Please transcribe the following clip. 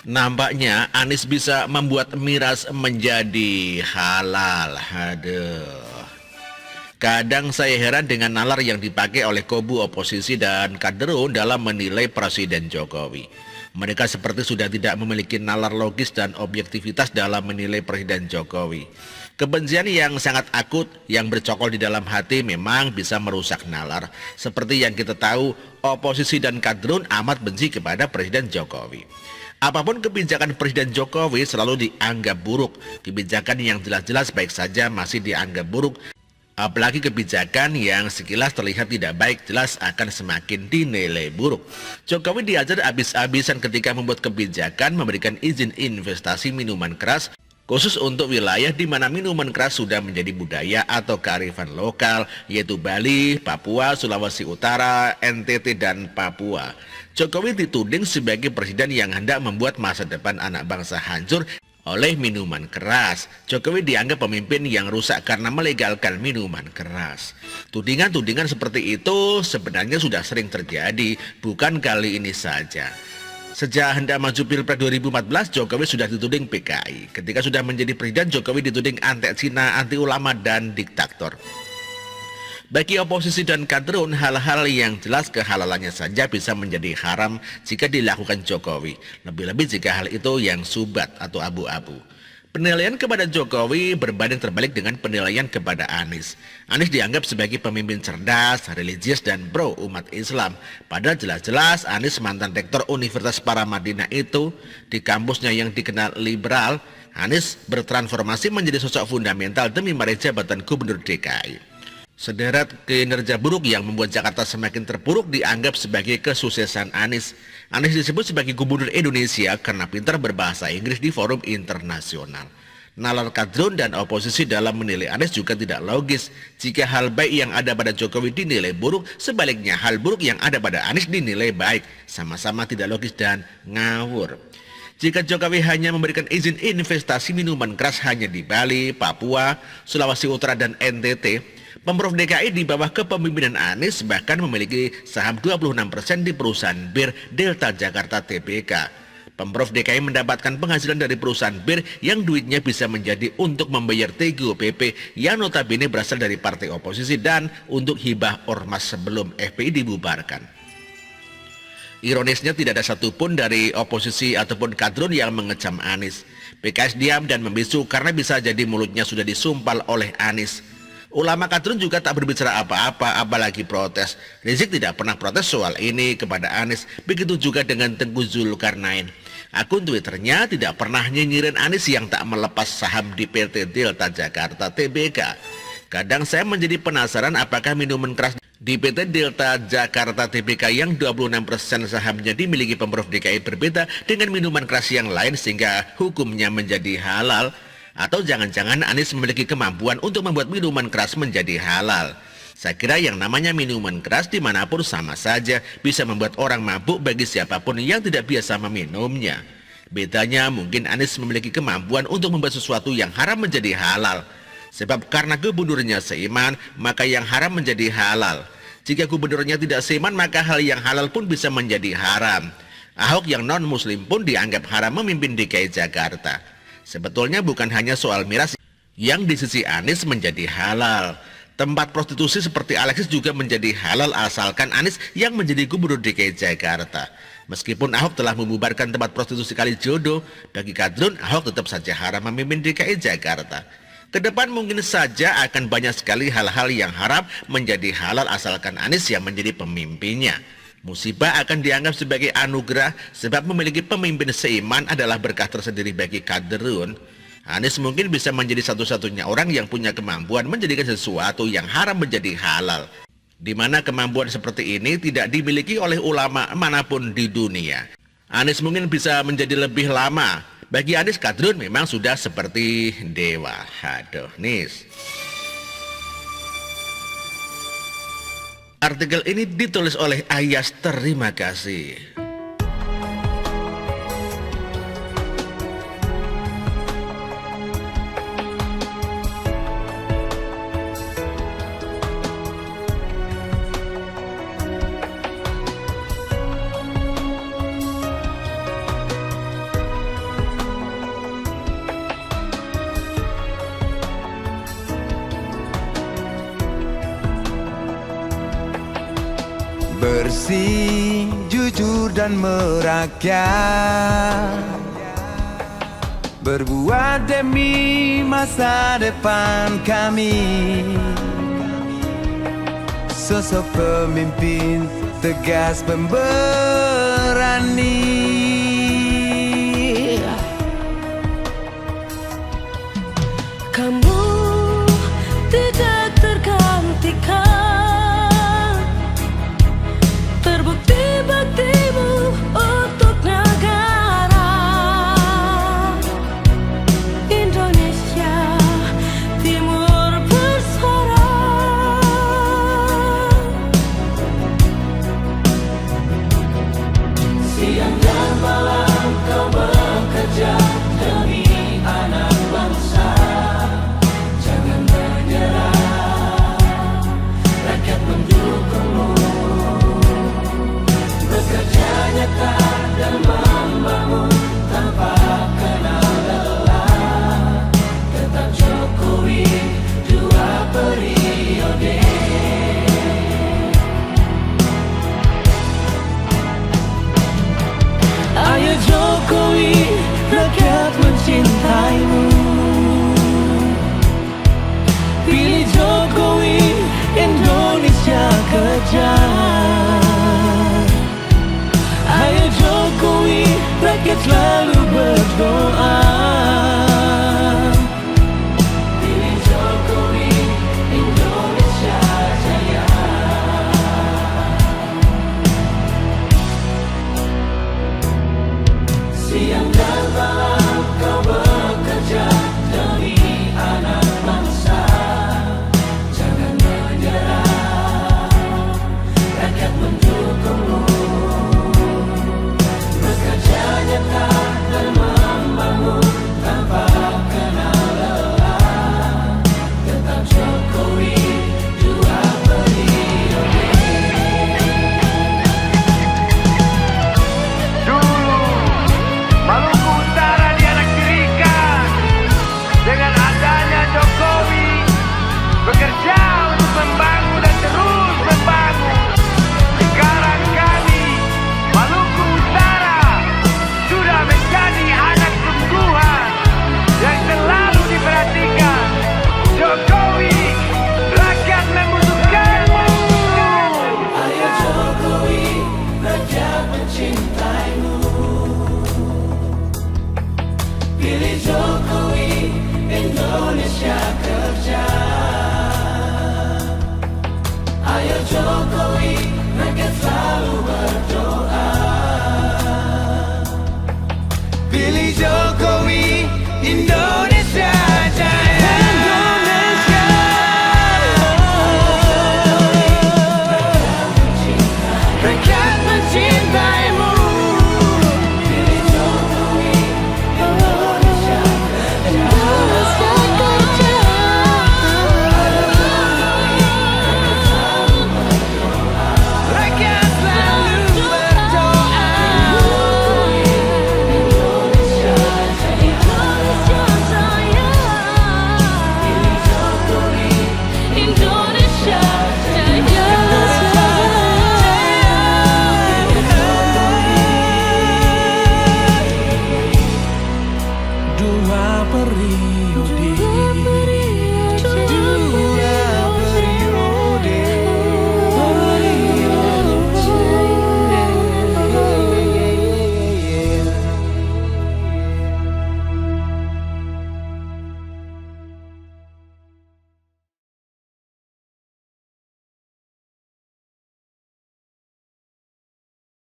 Nampaknya Anies bisa membuat miras menjadi halal. Aduh. Kadang saya heran dengan nalar yang dipakai oleh kubu oposisi dan kaderun dalam menilai Presiden Jokowi. Mereka seperti sudah tidak memiliki nalar logis dan objektivitas dalam menilai Presiden Jokowi. Kebencian yang sangat akut yang bercokol di dalam hati memang bisa merusak nalar. Seperti yang kita tahu, oposisi dan kaderun amat benci kepada Presiden Jokowi. Apapun kebijakan Presiden Jokowi selalu dianggap buruk. Kebijakan yang jelas-jelas baik saja masih dianggap buruk. Apalagi kebijakan yang sekilas terlihat tidak baik jelas akan semakin dinilai buruk. Jokowi diajar habis-habisan ketika membuat kebijakan memberikan izin investasi minuman keras khusus untuk wilayah di mana minuman keras sudah menjadi budaya atau kearifan lokal, yaitu Bali, Papua, Sulawesi Utara, NTT, dan Papua. Jokowi dituding sebagai presiden yang hendak membuat masa depan anak bangsa hancur oleh minuman keras. Jokowi dianggap pemimpin yang rusak karena melegalkan minuman keras. Tudingan-tudingan seperti itu sebenarnya sudah sering terjadi, bukan kali ini saja. Sejak hendak maju Pilpres 2014, Jokowi sudah dituding PKI. Ketika sudah menjadi presiden, Jokowi dituding anti Cina, anti ulama, dan diktator. Bagi oposisi dan kaderun, hal-hal yang jelas kehalalannya saja bisa menjadi haram jika dilakukan Jokowi. Lebih-lebih jika hal itu yang subat atau abu-abu. Penilaian kepada Jokowi berbanding terbalik dengan penilaian kepada Anies. Anies dianggap sebagai pemimpin cerdas, religius, dan pro umat Islam. Padahal jelas-jelas Anies mantan rektor Universitas Paramadina itu di kampusnya yang dikenal liberal. Anies bertransformasi menjadi sosok fundamental demi meraih jabatan gubernur DKI. Sederet kinerja buruk yang membuat Jakarta semakin terpuruk dianggap sebagai kesuksesan Anies. Anies disebut sebagai gubernur Indonesia karena pintar berbahasa Inggris di forum internasional. Nalar kaderun dan oposisi dalam menilai Anies juga tidak logis. Jika hal baik yang ada pada Jokowi dinilai buruk, sebaliknya hal buruk yang ada pada Anies dinilai baik. Sama-sama tidak logis dan ngawur. Jika Jokowi hanya memberikan izin investasi minuman keras hanya di Bali, Papua, Sulawesi Utara, dan NTT, Pemprov DKI di bawah kepemimpinan Anies bahkan memiliki saham 26% di perusahaan bir Delta Jakarta Tbk. Pemprov DKI mendapatkan penghasilan dari perusahaan bir yang duitnya bisa menjadi untuk membayar TGOPP yang notabene berasal dari partai oposisi dan untuk hibah ormas sebelum FPI dibubarkan. Ironisnya tidak ada satupun dari oposisi ataupun kaderun yang mengecam Anies. PKS diam dan membisu karena bisa jadi mulutnya sudah disumpal oleh Anies. Ulama kaderun juga tak berbicara apa-apa, apalagi protes. Rizik tidak pernah protes soal ini kepada Anies. Begitu juga dengan Tengku Zulkarnain. Akun Twitternya tidak pernah nyinyirin Anies yang tak melepas saham di PT Delta Jakarta Tbk. Kadang saya menjadi penasaran apakah minuman keras di PT Delta Jakarta Tbk yang 26% sahamnya dimiliki Pemprov DKI berbeda dengan minuman keras yang lain sehingga hukumnya menjadi halal. Atau jangan-jangan Anies memiliki kemampuan untuk membuat minuman keras menjadi halal. Saya kira yang namanya minuman keras dimanapun sama saja bisa membuat orang mabuk bagi siapapun yang tidak biasa meminumnya. Bedanya mungkin Anies memiliki kemampuan untuk membuat sesuatu yang haram menjadi halal. Sebab karena gubernurnya seiman, maka yang haram menjadi halal. Jika gubernurnya tidak seiman, maka hal yang halal pun bisa menjadi haram. Ahok yang non-muslim pun dianggap haram memimpin DKI Jakarta. Sebetulnya bukan hanya soal miras yang di sisi Anies menjadi halal. Tempat prostitusi seperti Alexis juga menjadi halal asalkan Anies yang menjadi gubernur DKI Jakarta. Meskipun Ahok telah membubarkan tempat prostitusi Kalijodo, bagi kaderun Ahok tetap saja haram memimpin DKI Jakarta. Kedepan mungkin saja akan banyak sekali hal-hal yang haram menjadi halal asalkan Anies yang menjadi pemimpinnya. Musibah akan dianggap sebagai anugerah sebab memiliki pemimpin seiman adalah berkah tersendiri bagi kaderun. Anies mungkin bisa menjadi satu-satunya orang yang punya kemampuan menjadikan sesuatu yang haram menjadi halal. Di mana kemampuan seperti ini tidak dimiliki oleh ulama manapun di dunia. Anies mungkin bisa menjadi lebih lama. Bagi Anies, kaderun memang sudah seperti dewa. Aduh, Nis. Artikel ini ditulis oleh Ayas. Terima kasih. bersih, jujur dan merakyat, berbuat demi masa depan kami. Sosok pemimpin tegas pemberani. Kamu tidak tergantikan, terbukti baktimu untuk negara Indonesia Timur bersuara. Siang dan malam kau